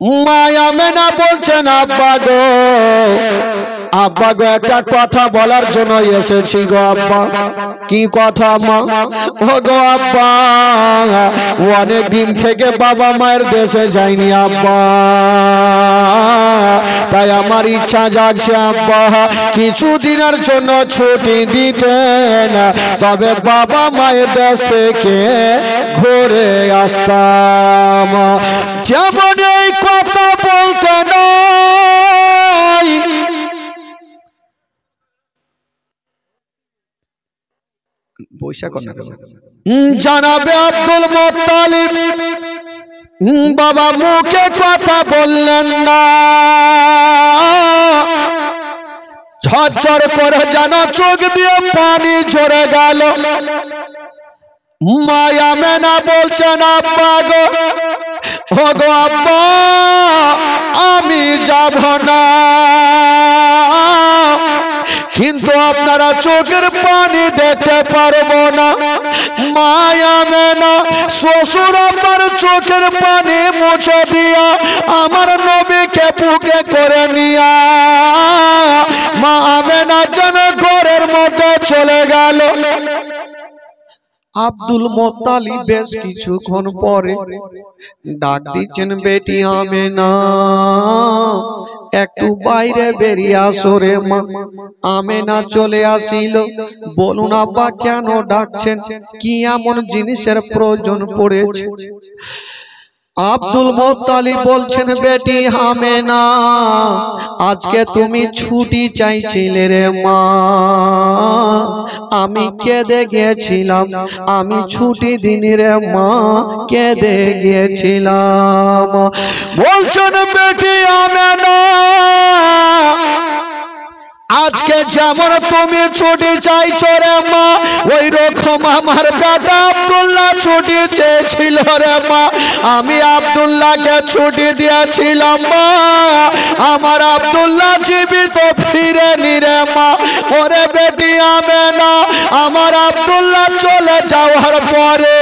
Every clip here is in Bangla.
মায়া মেনা বলছেন আব্বা গো, আব্বা গো একটা কথা বলার জন্য এসেছি গো আব্বা। কি কথা মা? ও গো আব্বা, অনেক দিন থেকে বাবা মায়ের দেশে যাইনি আব্বা, তাই আমার ইচ্ছা জাগছে আব্বা কিছু দিনের জন্য ছুটি দিতেন, তবে বাবা মায়ের দেশ থেকে ঘুরে আসতাম। যেমন এই কথা বলতে নয়, জানাবে আব্দুল মুত্তালিব বাবা মুখে কথা বললেন না, ঝরঝর করে যেন চোখ দিয়ে পানি ঝরে গেল। মায়া মেনা বলছেন আব্বা গো, ও গো আব্বা আমি যাব না, কিন্তু আপনারা চোখের পানি দেখতে পারবো না। মায়া মেনা শ্বশুর আমার চোখের পানি মুছে দিয়া আমার নবীকে বুকে করে নিয়া মা আমেনা যেন ঘরের মধ্যে চলে গেল। আব্দুল মুত্তালিব বেশ কিছুক্ষণ পরে ডাক দিচ্ছেন, বেটি আমেনা একটু বাইরে বেরিয়ে আসো রে মা। আমেনা চলে আসিল। বলুন আব্বা কেন ডাকছেন, কি এমন জিনিসের প্রয়োজন পড়েছে? আব্দুল মুত্তালিব বলছেন, বেটি আমেনা আজকে তুমি ছুটি চাইছিলে রে মা, আমি কেঁদে গিয়েছিলাম, আমি ছুটি দিনি রে মা, কেঁদে গিয়েছিলাম। বলছেন বেটি আমেনা আজকে যেমন তুমি ছুটি চাইছো রে মা, ওই রকম আমার বেটা আব্দুল্লাহ ছুটি চেয়েছিল রে মা, আমি আব্দুল্লাহকে ছুটি দিয়েছিলাম মা, আমার আব্দুল্লাহ জীবিত ফিরেনি রে মা। ওরে বেটি আমেনা আমার আব্দুল্লাহ চলে যাওয়ার পরে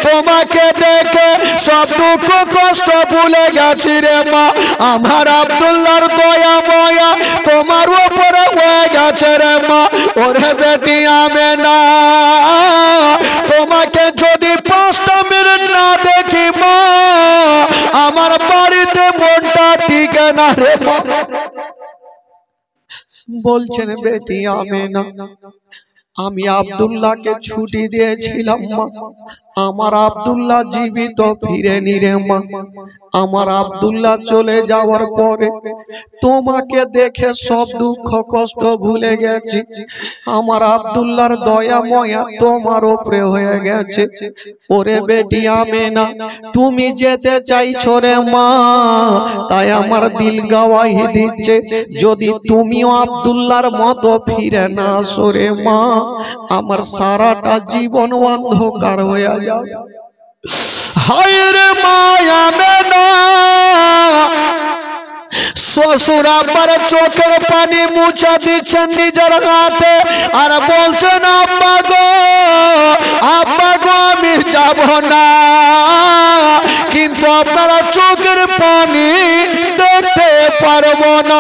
তোমাকে দেখে সব দুঃখ কষ্ট ভুলে গেছি রে মা, আমার আব্দুল্লাহর দয়া ময়া তোমার উপরে হয়ে গেছে রে মা। ওরে বেটি আমেনা তোমাকে যদি 5টা মিনিট না দেখি মা, আমার বাড়িতে মনটা টিকে না রে মা। বলছেন বেটি আমেনা আমি আব্দুল্লাহকে ছুটি দিয়েছিলাম মা, আমার আব্দুল্লাহ জীবিত ফিরেনি রে মা, আমার আব্দুল্লাহ চলে যাওয়ার পরে তোমাকে দেখে সব দুঃখ কষ্ট ভুলে গেছি, আমার আব্দুল্লাহর দয়া ময়া তোমার উপরে হয়ে গেছে। ওরে বেটি আমেনা তুমি যেতে চাইছো রে মা, তাই আমার দিল গাওয়াহি দিচ্ছে যদি তুমিও আব্দুল্লাহর মতো ফিরে না আসো রে মা, আমার সারাটা জীবন অন্ধকার হয়ে যাবে। হায় রে মায়া মেনা শ্বশুর আব্বার চোখের পানি মুছে দিচ্ছেন নিজের হাতে আর বলছেন আব্বা গো আমি যাব না, কিন্তু আপনারা চোখের পানি দেখতে পারবো না।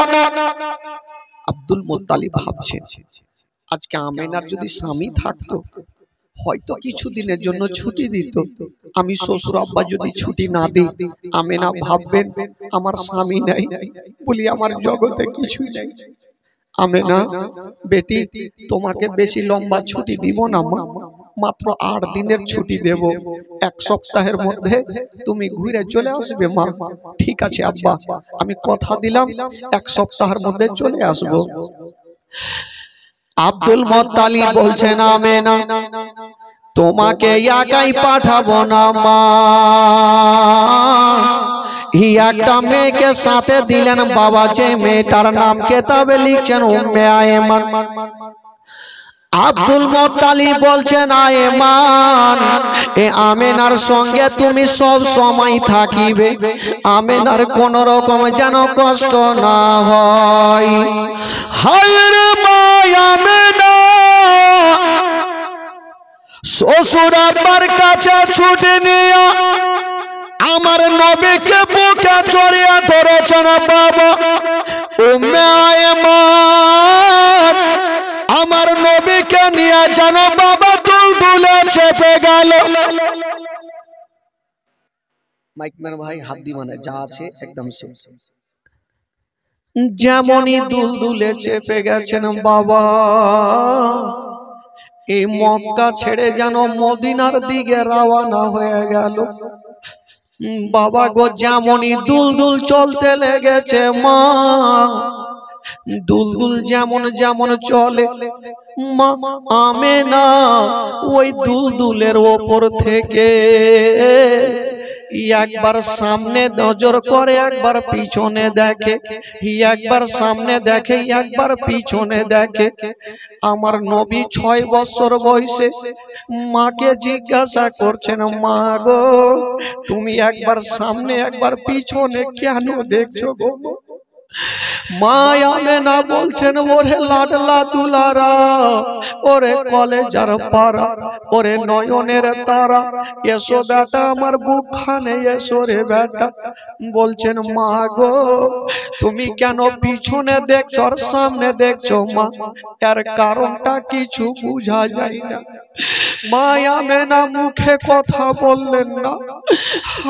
আব্দুল মুত্তালিব ভাবছেন আজকে আমেনার যদি স্বামী থাকতো হয়তো কিছুদিনের জন্য ছুটি দিত, আমি শ্বশুর আব্বা যদি ছুটি না দিই আমেনা ভাববেন আমার স্বামী নাই বলি আমার জগতে কিছুই নেই। আমেনা বেটি তোমাকে বেশি লম্বা ছুটি দিব না মা, মাত্র 8 দিনের ছুটি দেব, 1 সপ্তাহের মধ্যে তুমি ঘুরে চলে আসবে মা। ঠিক আছে আব্বা আমি কথা দিলাম 1 সপ্তাহের মধ্যে চলে আসব। আব্দুল মুত্তালিব বলছেন আমেনা তোমাকে একাই পাঠাবো না মা, একটা মেয়েকে সাথে দিলেন বাবা, যে মেয়েটার নাম কেতাবে লিখছেন উম্মে আয়েমান। আব্দুল মুত্তালিব বলছেন আয়েমান এ আমেনার সঙ্গে তুমি সব সময় থাকিবে, আমেনার কোন রকম যেন কষ্ট না হয়। হায় রে মা আমেনা শ্বশুর আব্বার কাছে ছুটি নিয়ে আমার নবীকে বুকে জড়িয়ে ধরেছেন বাবা উম্মে আয়মান। আমার নবীকে নিয়ে যেন বাবা দুলদুলে চেপে গেল। মাইকম্যান ভাই হাত দি মানে যা আছে একদম শেষ। যেমনই দুলদুলে চেপে গেছেন বাবা, এই মক্কা ছেড়ে যেন মদিনার দিকে রওনা হয়ে গেল। বাবা গো যেমনই দুলদুল চলতে লেগেছে মা, দুলদুল যেমন যেমন চলে মা আমেনা ওই দুলদুলের ওপর থেকে একবার সামনে নজর করে, একবার পিছনে দেখে, একবার সামনে দেখে, একবার পিছনে দেখে। আমার নবী 6 বছর বয়সে মাকে জিজ্ঞাসা করছেন, মা গো তুমি একবার সামনে একবার পিছনে কেন দেখছো গো? মা আমেনা বলছেন, ওরে লাডলা দুলারা, ওরে কলেজার পারা, ওরে নয়নের তারা, এসো বেটা আমার বুকখানে এসো রে বেটা। বলছেন মা গো তুমি কেন পিছনে দেখছো আর সামনে দেখছো মা? এর কারণটা কিছু বোঝা যায় না। মা আমেনা মুখে কথা বললেন না,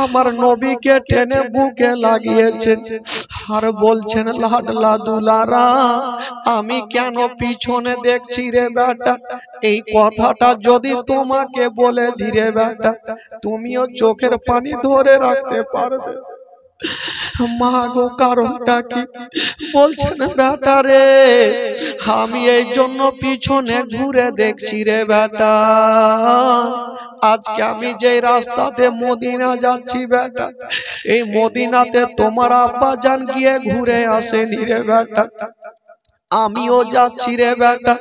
আমার নবীকে টেনে বুকে লাগিয়েছেন আর বলছেন, লাডলা দুলারা আমি কেন পিছনে দেখছি রে বেটা? এই কথাটা যদি তোমাকে বলে দিরে বেটা, তুমিও চোখের পানি ধরে রাখতে পারবে। মা গো কারণটা কি? বলছেন বেটা রে আমি এই জন্য পিছনে ঘুরে দেখছি রে বেটা, আজকে আমি যে রাস্তাতে মদিনা যাচ্ছি বেটা, এই মদিনাতে তোমার আব্বা জান গিয়ে ঘুরে আসেনি রে বেটা, আমিও যাচ্ছি রে বেটা,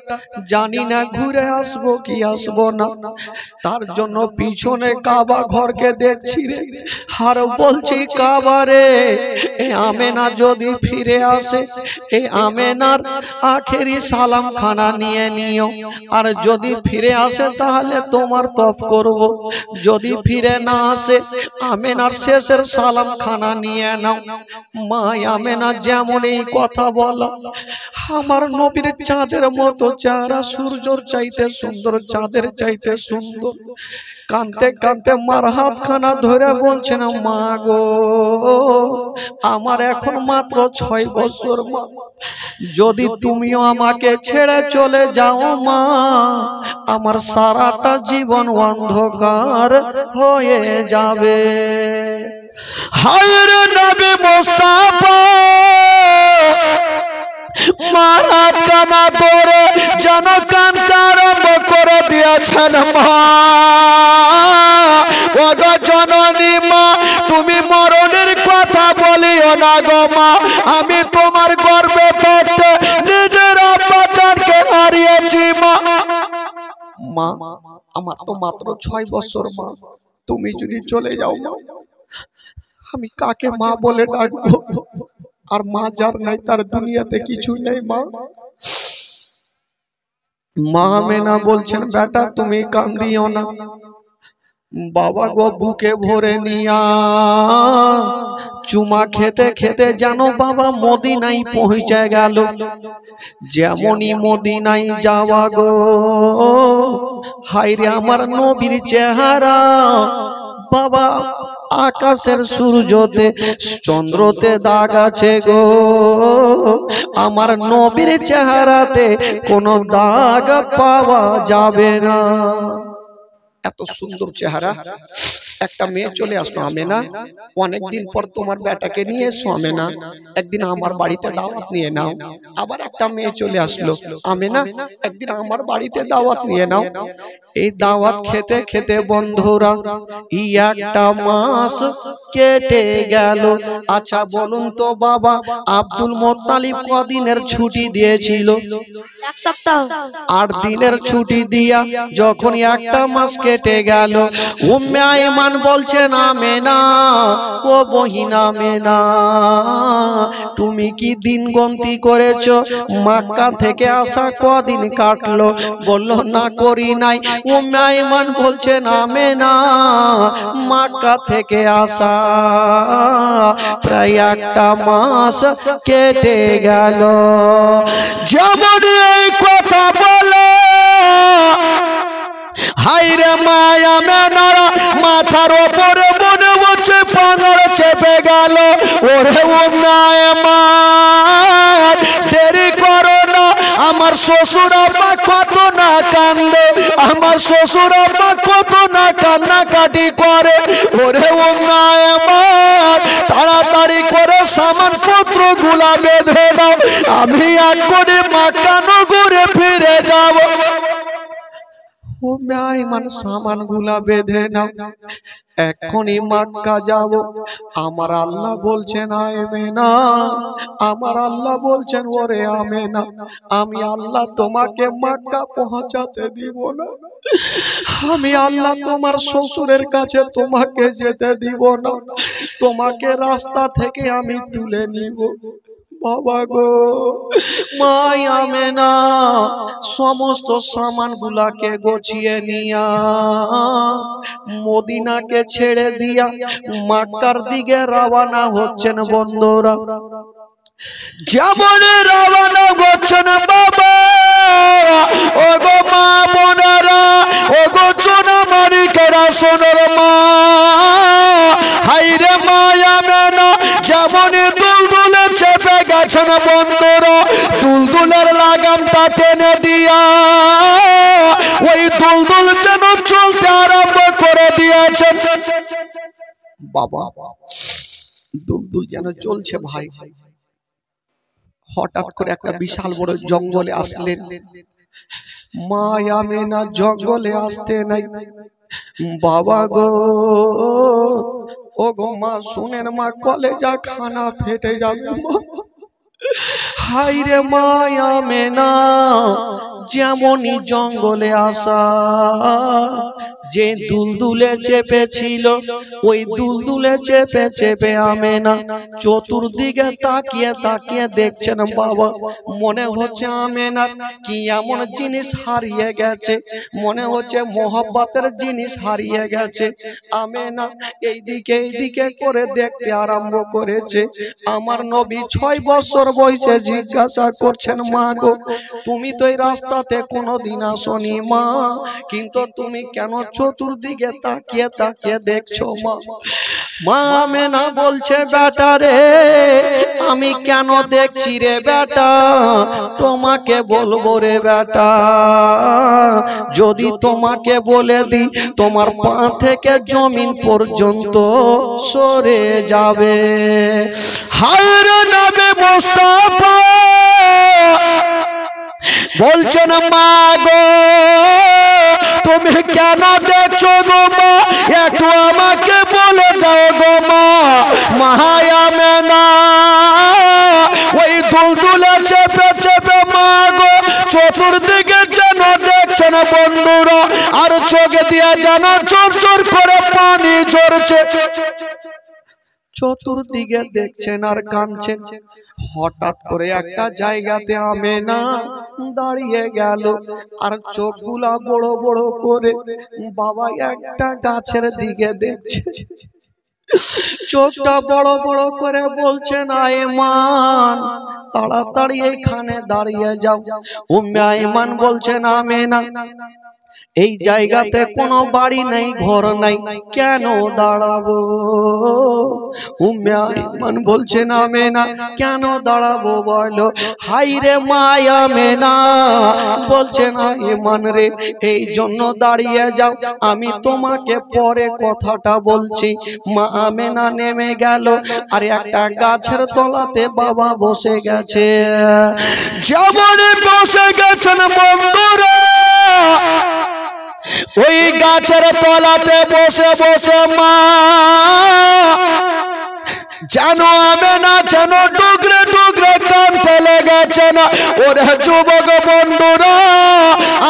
জানি না ঘুরে আসবো কি আসবো না। তার জন্য পিছনে কাবা ঘরকে দেখছি রে, আর বলছি কাবা রে এই আমেনা যদি ফিরে আসে, এই আমেনার আখেরি সালাম খানা নিয়ে নিও, আর যদি ফিরে আসে তাহলে তোমার তফ করব, যদি ফিরে না আসে আমেনার শেষের সালাম খানা নিয়ে নাও। মা আমেনা যেমন এই কথা বলা, আমার নবীর চাঁদের মতো চেহারা, সূর্যর চাইতে সুন্দর, চাঁদের চাইতে সুন্দর, কানতে কানতে মার হাত খানা ধরে বলছেন, মা গো আমার এখন মাত্র 6 বছর মা, যদি তুমিও আমাকে ছেড়ে চলে যাও মা, আমার সারাটা জীবন অন্ধকার হয়ে যাবে। হায় রে নবী মুস্তাফা মারাত কানা ধরে যেন কানতে আরম্ভ করে দিয়েছেন মা। ওগো জননী মা তুমি মরণের কথা বলিও না গো মা, আমি তোমার গর্ভে থাকতে নিজের আব্বাকে হারিয়েছি মা। মা আমার তো মাত্র 6 বছর মা, তুমি যদি চলে যাও মা আমি কাকে মা বলে ডাকবো? আর মা যার নাই তার দুনিয়াতে কিছু নেই মা। মা আমেনা বলছেন, বেটা তুমি কান্দিও না। বাবা গো বুকে ভরে নিয়া চুমা খেতে খেতে জানো বাবা মদিনায় পৌঁছে গেল। যেমনই মদিনায় যাওয়া গো, হায়রে আমার নবীর চেহারা বাবা আকাশের সূর্যতে চন্দ্রতে দাগ আছে গো, আমার নবীর চেহারাতে কোনো দাগ পাওয়া যাবে না। এত সুন্দর চেহারা। একটা মেয়ে চলে আসলো, আমেনা অনেকদিন পর তোমার বেটাকে নিয়ে এসো আমেনা, একদিন আমার বাড়িতে দাওয়াত নিয়ে নাও। আবার একটা মেয়ে চলে আসলো, আমেনা একদিন আমার বাড়িতে দাওয়াত নিয়ে নাও। এই দাওয়াত খেতে খেতে বন্ধুরা একটা মাস কেটে গেল। আচ্ছা বলুন তো বাবা আব্দুল মুত্তালিব কদিনের ছুটি দিয়েছিল? 1 সপ্তাহ। 8 দিনের ছুটি দিয়া যখন একটা মাস কেটে গেল, উম্মে আয়মান আইমান বলছেন আমেনা, ও বহিন আমেনা, তুমি কি দিন গন্তি করেছো? মক্কা থেকে আসা কদিন কাটলো? বলল না করি নাই। উম্মে আইমান বলছেন আমেনা, মক্কা থেকে আসা প্রায় একটা মাস কেটে গেল। যেমন এই কথা বলে হাইরে মায়া মেনারা মাথার ওপরে মনে হচ্ছে পাঙড় চেপে গেল। ওরে উম্মে আইমান দেরি করো না, আমার শ্বশুর আব্বা কত না কান্দে, আমার শ্বশুর আব্বা কত না কান্নাকাটি করে। ওরে উম্মে আইমান তাড়াতাড়ি করে সামান পত্র গুলা বেঁধে দাও, আমি এক্ষুনি মক্কা নগরে ফিরে যাব। উম্মে আইমান সামান গুলা বেঁধে নাও, এক্ষুনি মক্কা যাব। আমার আল্লাহ বলছেন আমেনা, আমার আল্লাহ বলছেন ওরে আমেনা, আমি আল্লাহ তোমাকে মক্কা পৌঁছাতে দিব না, আমি আল্লাহ তোমার শ্বশুরের কাছে তোমাকে যেতে দিব না, তোমাকে রাস্তা থেকে আমি তুলে নিব। বাবা গো, মাই আমেনা সমস্ত সামান গুলাকে গোছিয়ে নিয়া মদিনাকে ছেড়ে দিয়া মক্কার দিকে রওনা হচ্ছেন। বন্ধুরা যেমন রওনা হচ্ছেন বাবা, ও গো মা বোনেরা, ও গো সোনামানিকেরা, সোনার মা, হাইরে মা আমেনা যেমন দুলদুলে চেপে গেছেন। বন্ধুরা দুলদুলের লাগামটা টেনে দিয়া ওই দুলদুল যেন চলতে আরম্ভ করে দিয়েছেন। বাবা দুলদুল যেন চলছে ভাই। হঠাৎ করে একটা বিশাল বড় জঙ্গলে আসলেন। মা আমেনা জঙ্গলে আসতে নাই। বাবা গো, ও গো মা শুনেন মা, কলেজা খানা ফেটে যাবে। হাইরে মা আমেনা যেমনই জঙ্গলে আসা, যে দুলদুলে চেপেছিল ওই দুলদুলে চেপে চেপে আমেনা চতুর্দিকে তাকিয়ে তাকিয়ে দেখছেন। বাবা মনে হচ্ছে আমেনার কি এমন জিনিস হারিয়ে গেছে, মনে হচ্ছে মোহব্বতের জিনিস হারিয়ে গেছে। আমেনা এইদিকে করে দেখতে আরম্ভ করেছে। আমার নবী 6 বছর বয়সে জিজ্ঞাসা করছেন, মা গো তুমি তো এই রাস্তাতে কোনোদিন আসনি মা, কিন্তু তুমি কেন চতুর্দিকে তাকিয়ে তাকিয়ে দেখছো মা? মা আমেনা বলছে, বেটা রে আমি কেন দেখছি রে বেটা, তোমাকে বলবো রে বেটা, যদি তোমাকে বলে দি তোমার পা থেকে জমিন পর্যন্ত সরে যাবে। হায় নবী মুস্তাফা বলছেন, মা গো তুমি কেন দেখছো গো মা, একটু আমাকে বলে দাও গো মা। মা আমেনা ওই দুলদুলে চেপে চেপে মা গো চতুর্দিকে যেন দেখছেন বন্ধুরা, আর চোখে দিয়ে যেন চোর চোর করে পানি ঝরছে। চতুর্দিকে দেখছেন আর কাঁদছেন। হঠাৎ করে একটা জায়গাতে আমেনা দাঁড়িয়ে গেল, আর চোখগুলা বড় বড় করে বাবা একটা গাছের দিকে দেখছে। চোখটা বড় বড় করে বলছেন, আইমান তাড়াতাড়ি এইখানে দাঁড়িয়ে যাও। উম্মে আইমান বলছেন, আমেনা এই জায়গাতে কোনো বাড়ি নাই, ঘর নাই, কেন দাঁড়াবো? উম্মে আইমান বলছেন, আমেনা কেন দাঁড়াবো বলো? হাইরে মা আমেনা বলছেন, আইমান রে এই জন্য দাঁড়িয়ে যাও, আমি তোমাকে পরে কথাটা বলছি। মা আমেনা নেমে গেল, আর একটা গাছের তলাতে বাবা বসে গেছে। যেমন বসে গেছেন বন্ধুরা, ওই গাছের তলাতে বসে বসে মা যেন আমেনা যেন টুকরে টুকরে কাঁদতে লেগেছে না। ওরে যুবক বন্ধুরা,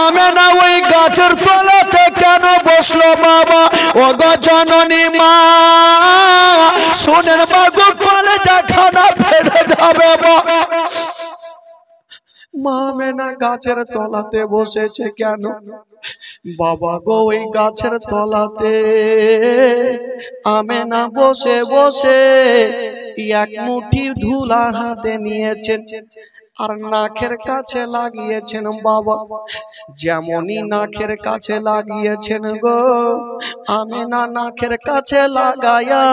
আমেনা ওই গাছের তলাতে কেন বসলো বাবা। ও গো জননী মা, শোনেন বাগো কলেজা খানা ফেলে যাবে মা আমেনা গাছের তলাতে বসেছে কেন বাবা গো? ওই গাছের তলাতে আমেনা বসে বসে এক মুঠি ধুলা হাতে নিয়েছেন আর নাকের কাছে লাগিয়েছেন বাবা। যেমনই নাকের কাছে লাগিয়েছেন গো, আমেনা নাকের কাছে লাগায়া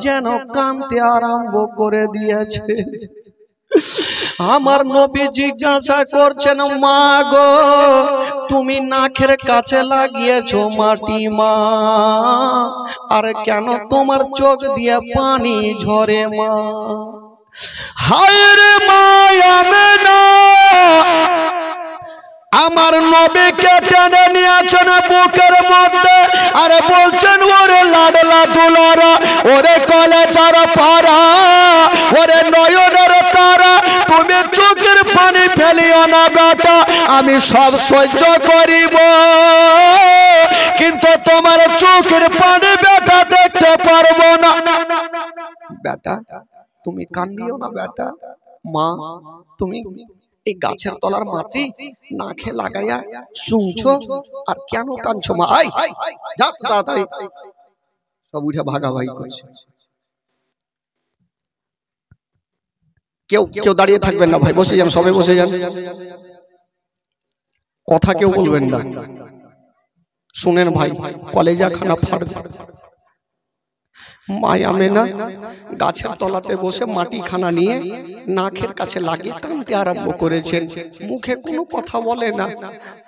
যেন কাঁদতে আরম্ভ করে দিয়েছে। আমার নবী জিজ্ঞাসা করছেন, মা গো তুমি নাকের কাছে লাগিয়েছো মাটি মা, আর কেন তোমার চোখ দিয়ে পানি ঝরে মা? হায় রে মা আমেনা, আমার নবীকে টেনে নিয়েছেন বুকের মধ্যে আর বলছেন, ওরে লাডলা দুলারা, ওরে কলেজার পারা, ওরে নয়নের তারা, তুমি চোখের পানি ফেলিও না বেটা, আমি সব সহ্য করিব, কিন্তু তোমার চোখের পানি বেটা দেখতে পারবো না। বেটা তুমি কান্দিও না বেটা। মা তুমি এই গাছের তলার মাটি নাকে লাগাইয়া শুনছো আর কেন কাঁদছো মা? আই যা তাড়াতাড়ি, সব উঠে ভাগাভাগি করছে। কেউ কেউ দাঁড়িয়ে থাকবেন না ভাই, বসে যান, সবাই বসে যান, কথা কেউ বলবেন না। শুনেন ভাই, কলেজা খানা ফাটবে। মা আমেনা গাছের তলাতে বসে মাটি খানা নিয়ে নাকের কাছে লাগিয়ে টানতে আরম্ভ করেছেন। মুখে কোনো কথা বলে না।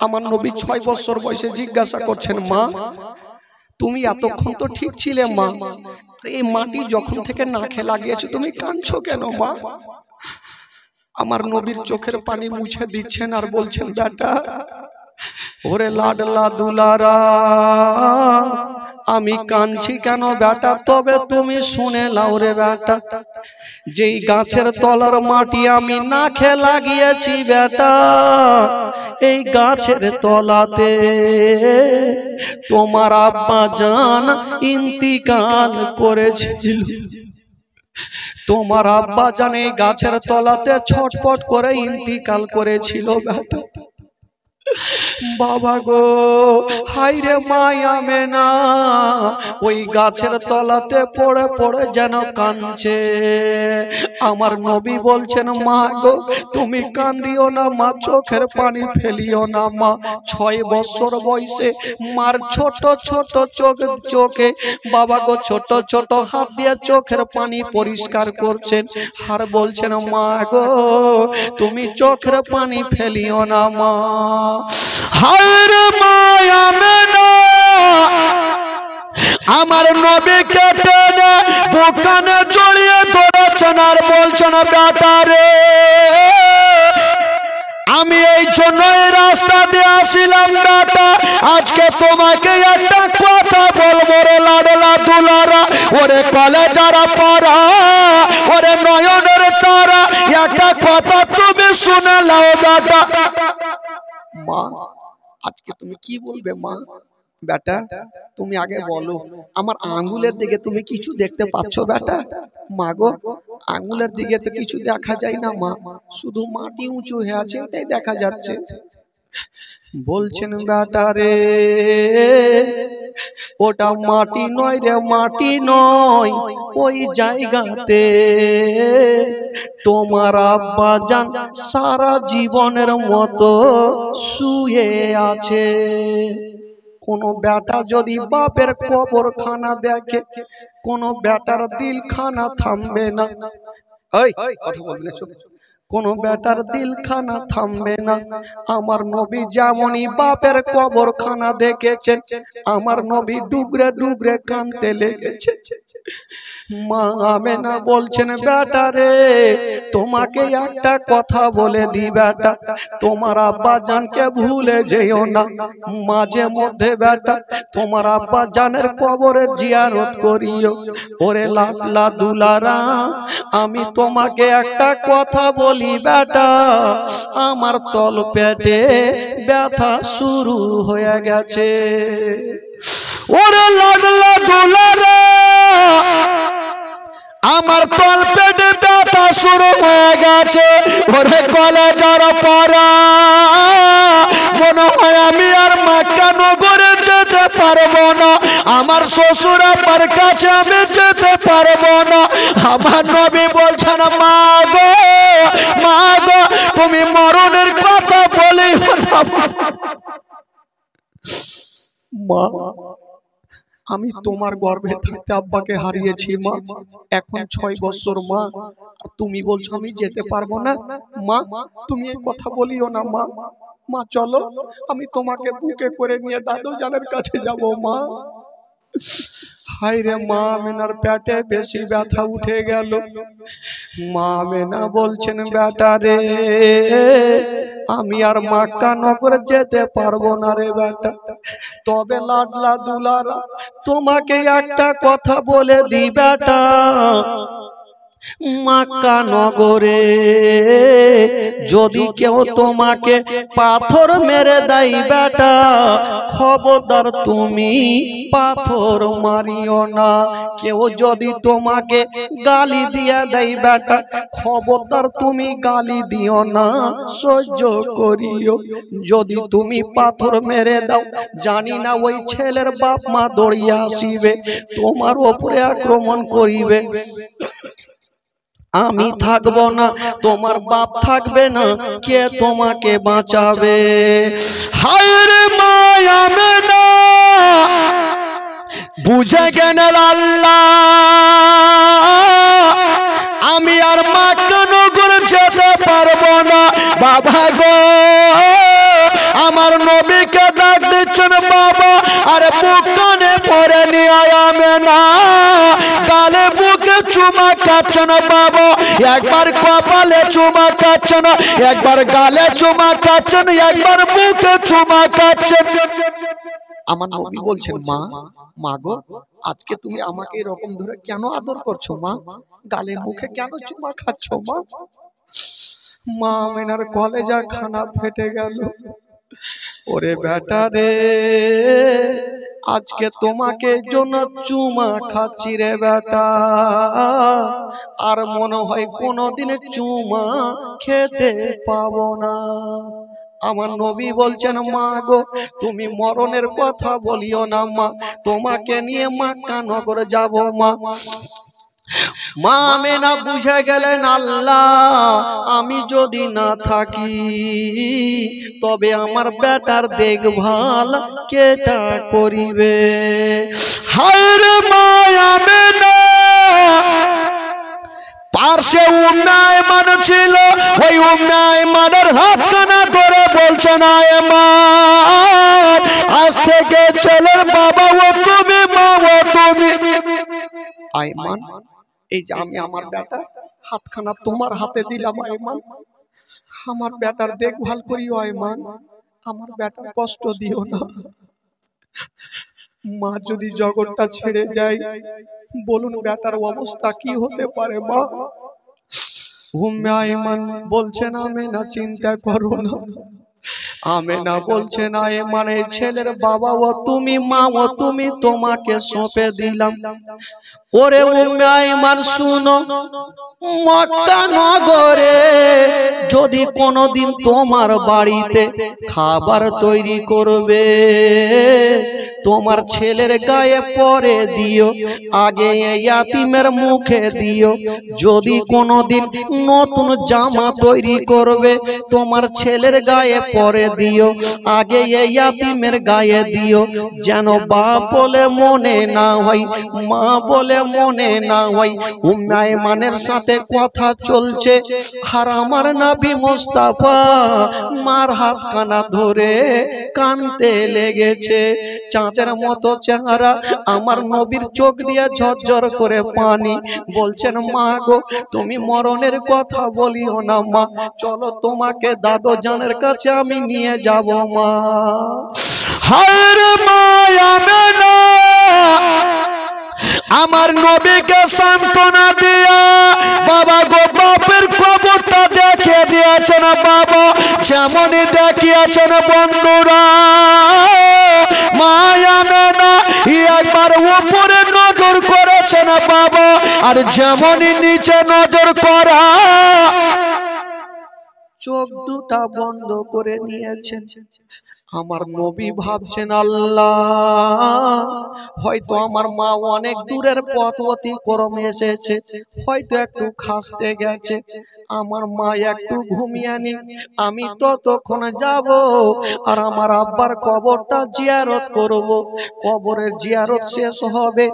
আমার নবী 6 বছর বয়সে জিজ্ঞাসা করছেন, মা তুমি এতক্ষণ তো ঠিক ছিলে মা, এই মাটি যখন থেকে নাকে লাগিয়েছো তুমি কাঁদছো কেন মা? আমার নবীর চোখের পানি মুছে দিচ্ছেন আর বলছেন, বেটা ওরে লাডলা দুলারা, আমি কাঁদছি কেন বেটা? তবে তুমি শুনে নাও রে বেটা, যেই গাছের তলার মাটি আমি নাকে লাগিয়েছি বেটা, এই গাছের তলাতে তোমার আব্বা জান ইন্তিকাল করেছিল। তোমার আব্বা জান এই গাছের তলাতে ছটফট করে ইন্তিকাল করেছিল বেটা। বাবা গো হাই রে মা আমেনা ওই গাছের তলাতে পড়ে পড়ে যেন কাঁদছে। আমার নবী বলছেন, মা গো তুমি কান্দিও না মা, চোখের পানি ফেলিও না মা। 6 বছর বয়সে মার ছোট ছোট চোখে বাবা গো ছোট ছোট হাত দিয়ে চোখের পানি পরিষ্কার করছেন আর বলছেন, মা গো তুমি চোখের পানি ফেলিও না মা। হায় রে মা আমেনা, আমার নবীকে টেনে বুকানে জড়িয়ে ধরেছেন আর বলছেন, বেটা রে আমি এই জন্য এই রাস্তা দিয়ে আসিলাম বেটা, আজকে তোমাকে একটা কথা বলবো রে লাডলা দুলারা, ওরে কলেজার পারা, ওরে নয়নের তারা, একটা কথা তুমি শুনে নাও বেটা। মা আজকে তুমি কি বলবে মা? বেটা তুমি আগে বলো, আমার আঙ্গুলের দিকে তুমি কিছু দেখতে পাচ্ছ বেটা? মা গো আঙ্গুলের দিকে তো কিছু দেখা যায় না মা, শুধু মাটি উঁচু হয়ে আছে এটাই দেখা যাচ্ছে। বলছেন, বেটা রে ওটা মাটি নয় রে, মাটি নয়, ওই জায়গাতে তোমার আব্বা জান সারা জীবনের মতো শুয়ে আছে। কোন বেটা যদি বাপের কবরখানা দেখে, কোন বেটার দিলখানা থামবে না। এই কথা বলবি না, কোন বেটার দিলখানা থামবে না। আমার নবী যেমনই বাপের কবরখানা দেখেছেন, আমার নবী ডুগরে ডুগরে কাঁদতে লেগেছে। মা আমেনা বলছেন, বেটা রে তোমাকে একটা কথা বলে দি বেটা, তোমার আব্বা জানকে ভুলে যেও না, মাঝে মধ্যে বেটা তোমার আব্বা জানের কবরের জিয়ারত করিও। ওরে লাডলা দুলারা আমি তোমাকে একটা কথা বলি বেটা, আমার তল পেটে ব্যথা শুরু হয়ে গেছে। ওরে লাগলো দুলারে আমার তল পেটে ব্যথা শুরু হয়ে গেছে ওরে কলেজের পড়া মনে হয় আমি আর মক্কা নগরে যেতে পারবো না আমার শ্বশুর আব্বার কাছে আমি যেতে পারবো না আমার নবী বলছেন মা গো তুমি মরণের কথা বলিও না মা আমি তোমার গর্ভে থাকতে আব্বাকে হারিয়েছি মা এখন 6 বছর মা তুমি বলছো আমি যেতে পারবো না মা তুমি এই কথা বলিও না মা মা চলো আমি তোমাকে বুকে করে নিয়ে দাদু জানের কাছে যাব মা হায় রে মা আমেনার পেটে বেশি ব্যথা উঠে গেল মা আমেনা বলছেন বেটা রে আমি আর মক্কা নগরে যেতে পারবো না রে বেটা তবে লাডলা দুলারা তোমাকে একটা কথা বলে দি বেটা মক্কা নগরে যদি কেউ তোমাকে পাথর মেরে দেয় বেটা খবরদার তুমি পাথর মারিও না কেউ যদি তোমাকে গালি দিয়ে দেয় বেটা খবরদার তুমি গালি দিও না সহ্য করিও যদি তুমি পাথর মেরে দাও জানি না ওই ছেলের বাপ মা দৌড়িয়ে আসিবে তোমার উপরে আক্রমণ করিবে আমি থাকবো না তোমার বাপ থাকবে না কে তোমাকে বাঁচাবে হায় রে মা আমেনা বুঝে গেল আল্লাহ আমি আর মক্কা নগর যেতে পারবো না বাবা গো আমার নবীকে ডাক দিচ্ছেন বাবা আরে বুক কানে পরে নিয়ে আমেনা গালে বুকে চুমা খাচ্ছেন বাবা একবার কপালে চুমা খাচ্ছেন একবার গালে চুমা খাচ্ছেন একবার বুকে চুমা খাচ্ছেন আমার নবী বলছেন মা গো আজকে তুমি আমাকে এরকম ধরে কেন আদর করছো মা গালে মুখে কেন চুমা খাচ্ছ মা আমেনার কলেজা খানা ফেটে গেল ওরে বেটা রে আজকে তোমাকে জন্য চুমা খাচ্ছি রে বেটা আর মনে হয় কোনোদিন চুমা খেতে পাবো না আমার নবী বলছেন মা গো তুমি মরণের কথা বলিও না মা তোমাকে নিয়ে মক্কা নগর যাব মা মা আমেনা বুঝে গেলেন আল্লাহ আমি যদি না থাকি তবে আমার বেটার দেখভাল কেটা করিবে হায় রে মা আমেনা পার্শ্বে উম্মে আয়মান ছিল ওই উম্মে আয়মানের হাতখানা ধরে বলছেন আয়মান আজ থেকে ছেলের বাবা ও তুমি মা ও তুমি আয়মান এই যে আমি আমার বেটা হাতখানা তোমার হাতে দিলাম আয়মান আমার বেটার দেখভাল করিও আয়মান আমার বেটার কষ্ট দিও না মা যদি জগৎটা ছেড়ে যায় বলুন বেটার অবস্থা কি হতে পারে মা উম্মে আয়মান বলছেন আমেনা চিন্তা করো না আমেনা বলছেন আয়মান এই ছেলের বাবা ও তুমি মা ও তুমি তোমাকে সঁপে দিলাম ওরে উম্মে আয়মান শুনো মক্কা নগরে যদি কোনোদিন তোমার বাড়িতে খাবার তৈরি করবে তোমার ছেলের গায়ে পরে দিও আগে ইয়াতিমের মুখে দিও যদি কোনোদিন নতুন জামা তৈরি করবে তোমার ছেলের গায়ে পরে দিও আগে ইয়াতিমের গায়ে দিও যেন বাপ বলে মনে না হয় মা বলে মনে না হয় উম্মে আয়মানের সাথে কথা চলছে আর আমার নবী মুস্তাফা মার হাতখানা ধরে কানতে লেগেছে চাঁদের মতো চেহারা আমার নবীর চোখ দিয়ে ঝরঝর করে পানি বলছেন মা গো তুমি মরণের কথা বলিও না মা চলো তোমাকে দাদু জানের কাছে আমি নিয়ে যাব মা হায় রে মা আমেনা আমার নবীকে সান্ত্বনা দিয়া বাবা গো বাপের কবরটা দেখে দিয়েছেন বাবা যেমনই দেখিয়েছেন বন্ধুরা মা আমেনা একবার উপরে নজর করেছেন বাবা, আর যেমনই নিচে নজর করা, চোখ দুটা বন্ধ করে নিয়েছেন। আমার নবী ভাবছেন আল্লাহ, হয়তো আমার মা অনেক দূরের পথ অতিক্রম এসেছে, হয়তো একটু খাসতে গেছে, আমার মা একটু ঘুমিয়ে নি, আমি ততক্ষণ যাব আর আমার আব্বার কবরটা জিয়ারত করব। কবরের জিয়ারত শেষ হবে,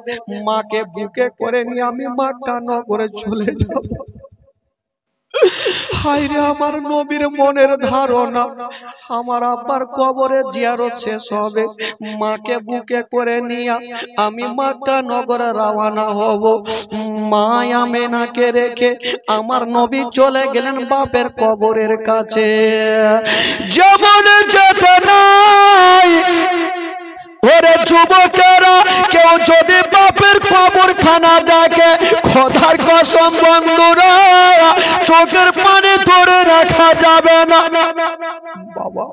মাকে বুকে করে নিয়ে আমি মক্কা নগরে চলে যাব। হায়রে আমার নবীর মনের ধারণা, আমার আব্বার কবরে জিয়ারত শেষ হবে, মাকে বুকে করে নিয়ে আমি মক্কা নগরে রওনা হব। মা আমেনাকে রেখে আমার নবী চলে গেলেন বাপের কবরের কাছে। যেমন যেতে নাই ওরে যুবকেরা, কেউ যদি বাপের কবরখানা দেখে, খোদার কসম বন্ধুরা, চোখের পানি ধরে রাখা যাবে না। বাবা,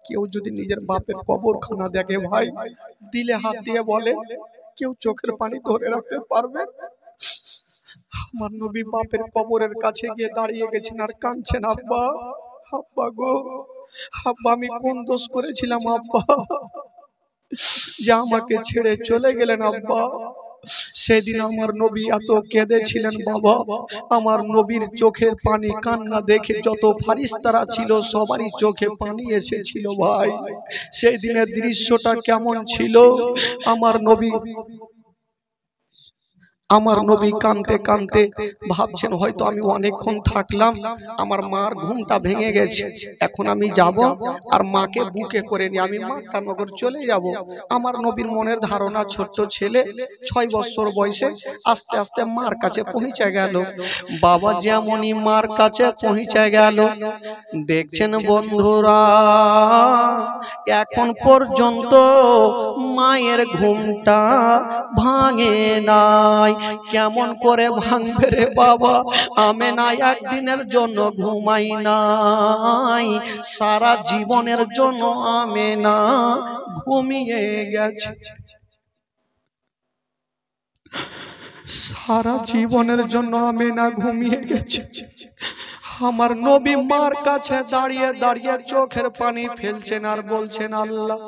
কেউ যদি নিজের বাপের কবরখানা দেখে, ভাই দিলে হাত দিয়ে বলে, কেউ চোখের পানি ধরে রাখতে পারবে? আমার নবী বাপের কবরের কাছে গিয়ে দাঁড়িয়ে গেছেন আর কাঁদছেন, আব্বা, আব্বা গো, আব্বা আমি কোন দোষ করেছিলাম আব্বা যে আমাকে ছেড়ে চলে গেলেন আব্বা? সেদিন আমার নবী এত কেঁদেছিলেন বাবা, আমার নবীর চোখের পানি কান্না দেখে যত ফারিস্তারা ছিল সবারই চোখে পানি এসেছিল। ভাই সেই দিনের দৃশ্যটা কেমন ছিল? আমার নবী কাঁদতে কাঁদতে ভাবছেন, হয়তো আমি অনেকক্ষণ থাকলাম, আমার মার ঘুমটা ভেঙে গেছে, এখন আমি যাব আর মাকে বুকে করে নিয়ে আমি মক্কা নগর চলে যাব। আমার নবীর মনের ধারণা, ছোট্ট ছেলে 6 বছর বয়সে আস্তে আস্তে মার কাছে পৌঁছে গেল। বাবা যেমনই মার কাছে পৌঁছে গেল, দেখছেন বন্ধুরা, এখন পর্যন্ত মায়ের ঘুমটা ভাঙে নাই। কেমন করে ভাঙবে রে বাবা? আমেনা একদিনের জন্য ঘুমাই নাই, সারা জীবনের জন্য আমেনা ঘুমিয়ে গেছে। সারা জীবনের জন্য আমেনা ঘুমিয়ে গেছে। আমার নবী মার কাছে দাঁড়িয়ে দাঁড়িয়ে চোখের পানি ফেলছেন আর বলছেন, আল্লাহ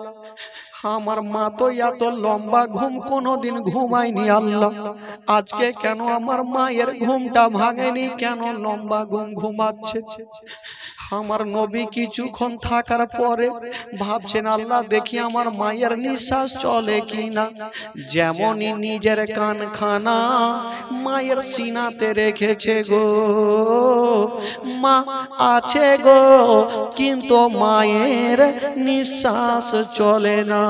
আমার মা তো এত লম্বা ঘুম কোনোদিন ঘুমায়নি, আল্লাহ আজকে কেন আমার মায়ের ঘুমটা ভাঙেনি, কেন লম্বা ঘুম ঘুমাচ্ছে? আমার নবী কিছুক্ষণ থাকার পরে ভাবছেন, আল্লাহ দেখি আমার মায়ের নিঃশ্বাস চলে কিনা। যেমনই নিজের কানখানা মায়ের সিনাতে রেখেছে গো, মা আছে গো, কিন্তু মায়ের নিঃশ্বাস চলে না।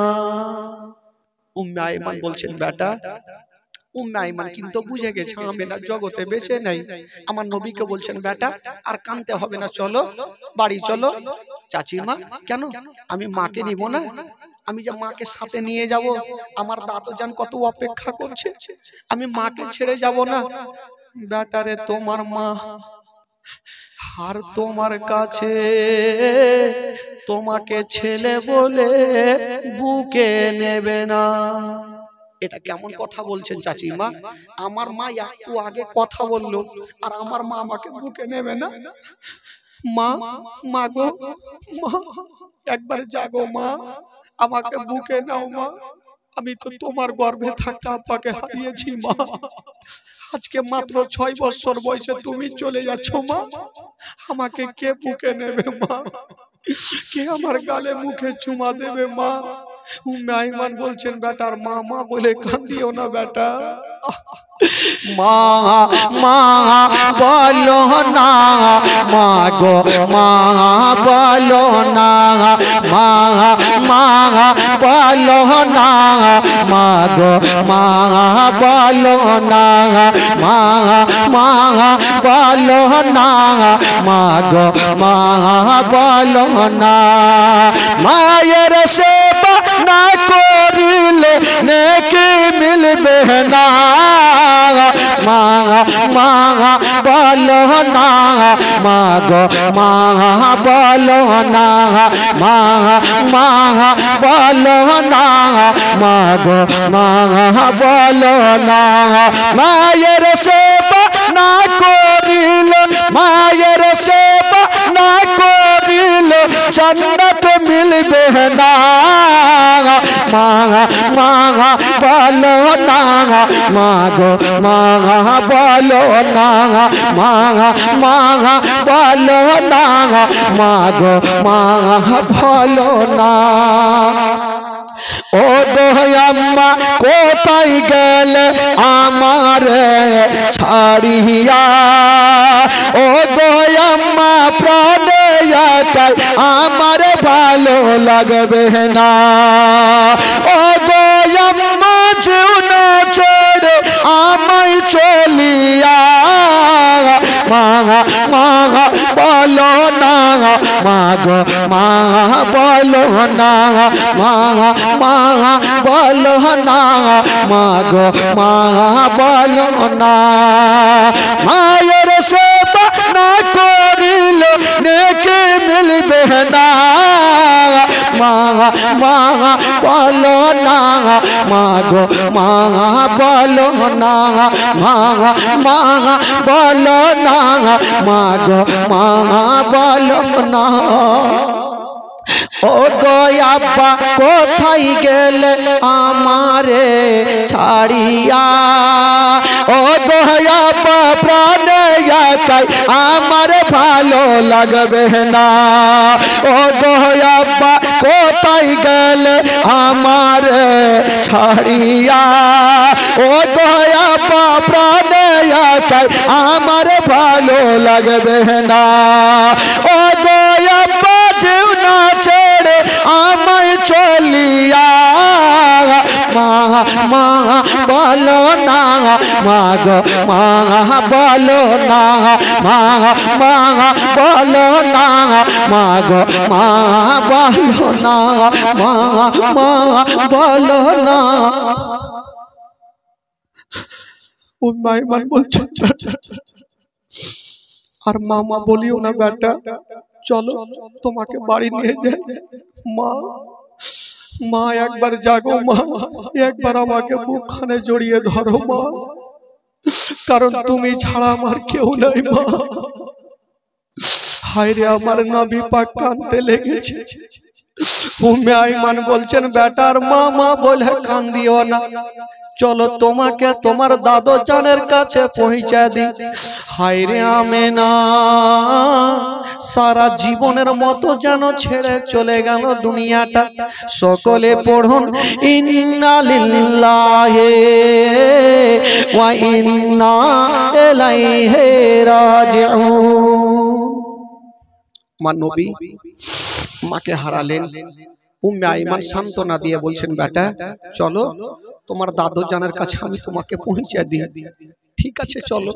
উম্মে আইমান বলছেন, বেটা উম্মে আইমান কিন্তু বুঝে গেছে আমেনা জগতে বেঁচে নাই। আমার নবীকে বলছেন, বেটা আর কাঁদতে হবে না, চলো বাড়ি চলো। চাচিমা, কেন? আমি মাকে নিব না, আমি যে মাকে সাথে নিয়ে যাব, আমার দাদু জান কত অপেক্ষা করছে, আমি মাকে ছেড়ে যাব না। বেটারে তোমার মা আর তোমার কাছে তোমাকে ছেলে বলে বুকে নেবে না। এটা কেমন কথা বলছেন চাচিমা? আমার মা একটু আগে কথা বললো আর আমার মা আমাকে বুকে নেবে না? মা, মা গো, মা একবার জাগো মা, আমাকে বুকে নাও মা, আমি তো তোমার গর্ভে থাকতে আব্বাকে হারিয়েছি মা, আজকে মাত্র 6 বছর বয়সে তুমি চলে যাচ্ছ মা, আমাকে কে বুকে নেবে মা, কে আমার গালে মুখে চুমা দেবে মা? উম্মে আইমান বলছেন, বেটার মা মা বলে কাঁদিও না বেটা, মা মা বলো না, মা গো মা বলো না, মা মা বলো না, মা গো মা বলো না, মা মা বলো না, মা গো মা বলো না। মায়ের সেবা না করিলে নেকি মিলবে না, মা মা বলো না মা গো মা বলো না মা মা বলো না মা গো মা বলো না মায়ের সেবা না করিল মায়ের সেবা না করিল জান্নাত মিলবে না মা মা বলো না মা গো মা বলো না মা মা বলো না মা গো মা বলো না ও দয়াম্মা কোথায় গেলে আমার ছাড়িয়া ও দয়াম্মা প্রাণে একাই আমার ভালো লাগবে না ও দয়াম্মা যেও না ছেড়ে আমায় চলিয়া মা মা বলো না মা গো মা বলো না মা মা বলো না মা গো মা বলো না মায়ের সেবা না করিল নেকি মিলবে না মা মা বলো না মা গো মা বলো না মা মা বলো না মা গো মা বলো না ও দয়াব্বা কোথায় গেলে আমারে ছাড়িয়া ও দয়াব্বা প্রাণে একাই আমার ভালো লাগবে না ও দয়াব্বা কোথায় গেলে আমারে ছাড়িয়া ও দয়াব্বা প্রাণে একাই আমার ভালো লাগবে না ও দয়াব্বা যেও না ছেড়ে আমায় চলিয়া মা মা বলো না মা গো মা বলো না মা মা বলো না মা গো মা বলো না মা মা বলো না উম্মে আইমান বলছে আর মামা বলিও না বেটা চলো তোমাকে বাড়ি নিয়ে যাই মা মা একবার জাগো মা একবার আমাকে বুকখানে জড়িয়ে ধরো মা কারণ তুমি ছাড়া আমার কেউ নাই মা হায় রে আমার নবী পাক কাঁদতে লেগেছে উম্মে আইমান বলছেন বেটার মা মা বলে কান্দিও না চলো তোমাকে তোমার দাদু জানের কাছে পৌঁছে দি হায় রে আমেনা সারা জীবনের মতো যেন ছেড়ে চলে গেল দুনিয়াটা সকলে পড়ুন ইন্না লিল্লাহি ওয়া ইন্না ইলাইহি রাজিউন আমার নবী মাকে হারালেন উম্মে আইমান সান্ত্বনা দিয়ে বলছেন বেটা চলো তোমার দাদু জানের কাছে আমি তোমাকে পৌঁছে দিই ঠিক আছে চলো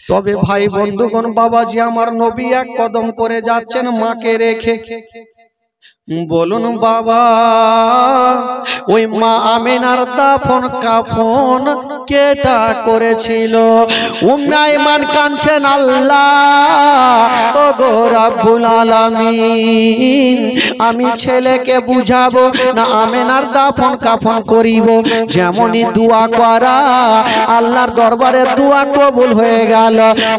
তবে ভাই বন্ধুগণ বাবাজি আমার নবী এক কদম করে যাচ্ছেন মাকে রেখে বলুন বাবা ওই মা আমিনার দাফন কাফন কেটা করেছিল উম্মে আইমান কাঁদছেন আল্লাহ ও গো রব্বুল আলামিন আমি ছেলেকে বুঝাবো না আমিনার দাফন কাফন করিব যেমনই দোয়া করা আল্লাহর দরবারে দোয়া কবুল হয়ে গেল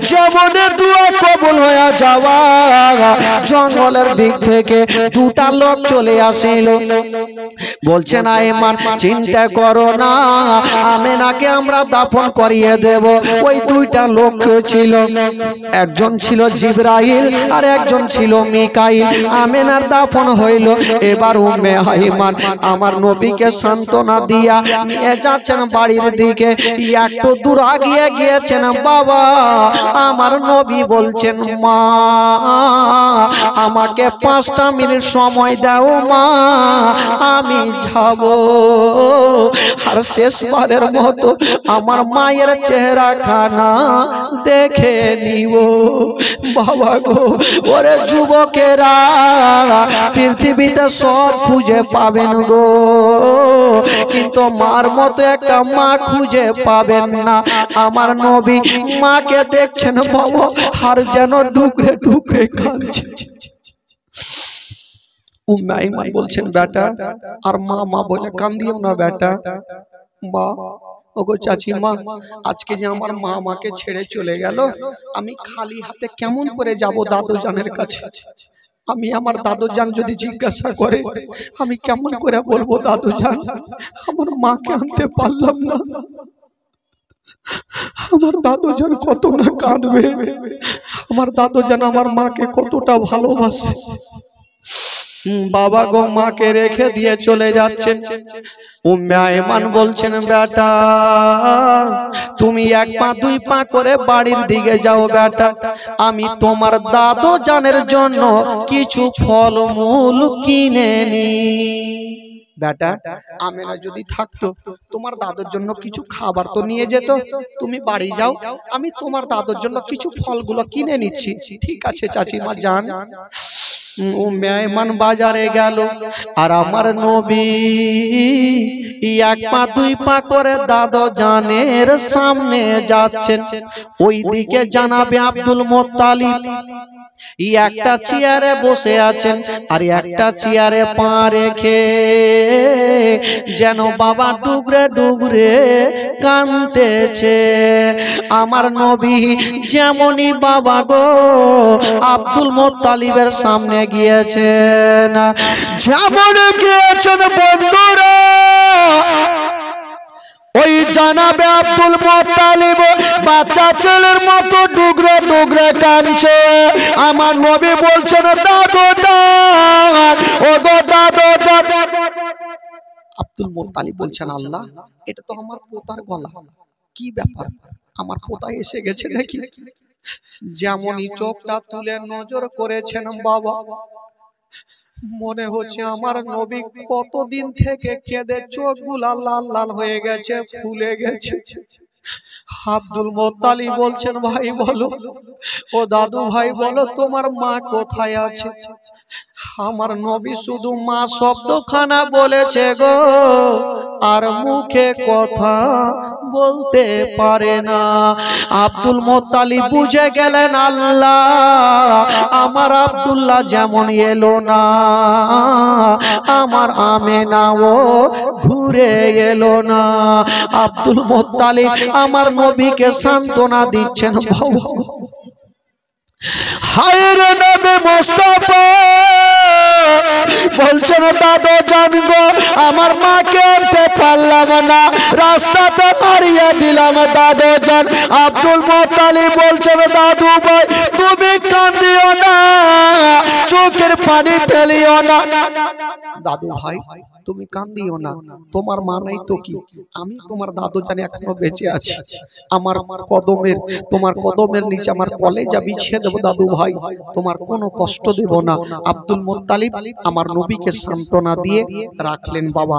যেমনই দোয়া কবুল হয়ে যাওয়া জঙ্গলের দিক থেকে দুটা লোক চলে আসিল বলছেন আইমান চিন্তা করো না আমিনাকে আমরা দাফন করিয়ে দেব ওই দুইটা লোক ছিল একজন ছিল জিবরাইল আর একজন ছিল মিকাইল আমিনার দাফন হইল এবার উম্মে আইমান আমার নবীকে সান্ত্বনা দিয়া নিয়ে যাচ্ছেন বাড়ির দিকে একটু দূর আগিয়ে গিয়েছেন বাবা আমার নবী বলছেন মা আমাকে 5টা মিনিট সময় সময় দাও মা, আমি যাব। আর শেষবারের মতো আমার মায়ের চেহারা খানা দেখে নিব। বাবা গো, ওরে যুবকেরা, পৃথিবীতে সব খুঁজে পাবেন গো, কিন্তু মার মতো একটা মা খুঁজে পাবেন না। আমার নবী মাকে দেখছেন বাবা, আর যেন ডুকরে ডুকরে কাঁদছে। উম্মে আইমান বলছেন বেটা, আর মা মা বলে কান্দিও না বেটা। মা, ওগো চাচি মা, আজকে যে আমার মা আমাকে ছেড়ে চলে গেল, আমি খালি হাতে কেমন করে যাব দাদু জানের কাছে? আমি আমার দাদু জান যদি জিজ্ঞাসা করে, আমি কেমন করে বলবো দাদু জান আমার মাকে আনতে পারলাম না? আমার দাদু জান কত না কাঁদবে, আমার দাদু জান আমার মাকে কতটা ভালোবাসে। বাবা গো, মাকে রেখে দিয়ে চলে যাচ্ছেন। উম্মে আইমান বলছেন বেটা, তুমি এক পা দুই পা করে বাড়ির দিকে যাও বেটা, আমি তোমার দাদু জানের জন্য কিছু ফলমূল কিনে নি। বেটা, আমেনা যদি থাকতো তোমার দাদুর জন্য কিছু খাবার তো নিয়ে যেত। তুমি বাড়ি যাও, আমি তোমার দাদুর জন্য কিছু ফলগুলো কিনে নিচ্ছি। ঠিক আছে চাচিমা যান। উম্মে আইমান বাজারে গেল, আর আমার নবী এক পা দুই পা করে দাদু জানের সামনে যাচ্ছেন। ওইদিকে জানাবে আব্দুল মুত্তালিব একটা চেয়ারে বসে আছেন, আর একটা চেয়ারে পা রেখে যেন বাবা ডুগরে ডুগরে কাঁদতেছে। আমার নবী যেমনই বাবা গো আব্দুল মুত্তালিবের সামনে গিয়েছেন, যেমন গিয়েছেন বন্ধুরা, ওই জানাবে আব্দুল মুত্তালিব বাচ্চা ছেলের মতো ডুগরে ডুগরে কাঁদছে। আমার নবী বলছেন দাদু জান, ও গো দাদু জান। আব্দুল মুত্তালিব বলছেন আল্লাহ, এটা তো আমার পোতার গলা, কি ব্যাপার? আমার পোতা এসে গেছে নাকি? যেমনই চোখটা তুলে নজর করেছেন বাবা, মনে হচ্ছে আমার নবী কতদিন থেকে কেঁদে চোখগুলা লাল লাল হয়ে গেছে, ফুলে গেছে। আব্দুল মুত্তালিব বলছেন ভাই বলো, ও দাদু ভাই বলো, তোমার মা কোথায় আছে? আমার নবী শুধু মা শব্দখানা বলেছে গো, আর মুখে কথা বলতে পারে না। আব্দুল মুত্তালিব বুঝে গেলেন আল্লাহ আমার আব্দুল্লাহ যেমন এলো না, আমার আমেনাও ঘুরে এলো না। আব্দুল মুত্তালিব আমার নবীকে সান্ত্বনা দিচ্ছেন, বাবা হায় রে নবী মুস্তাফা, বলছেন দাদু জান গো আমার মাকে আনতে পারলাম না, রাস্তাতে মারিয়ে দিলাম দাদু জান। আব্দুল মুত্তালিব বলছেন দাদু ভাই তুমি কাঁদিও না, চোখের পানি ফেলিও না। দাদু ভাই তুমি কাঁদিও না, তোমার মা নাই তো কি, আমি তোমার দাদু জানি এখনো বেঁচে আছি। আমার কদমের, তোমার কদমের নিচে আমার কলেজা বিছিয়ে দেবো দাদু ভাই, তোমার কোনো কষ্ট দেব না। আব্দুল মুত্তালিব আমার নবীকে সান্ত্বনা দিয়ে রাখলেন বাবা।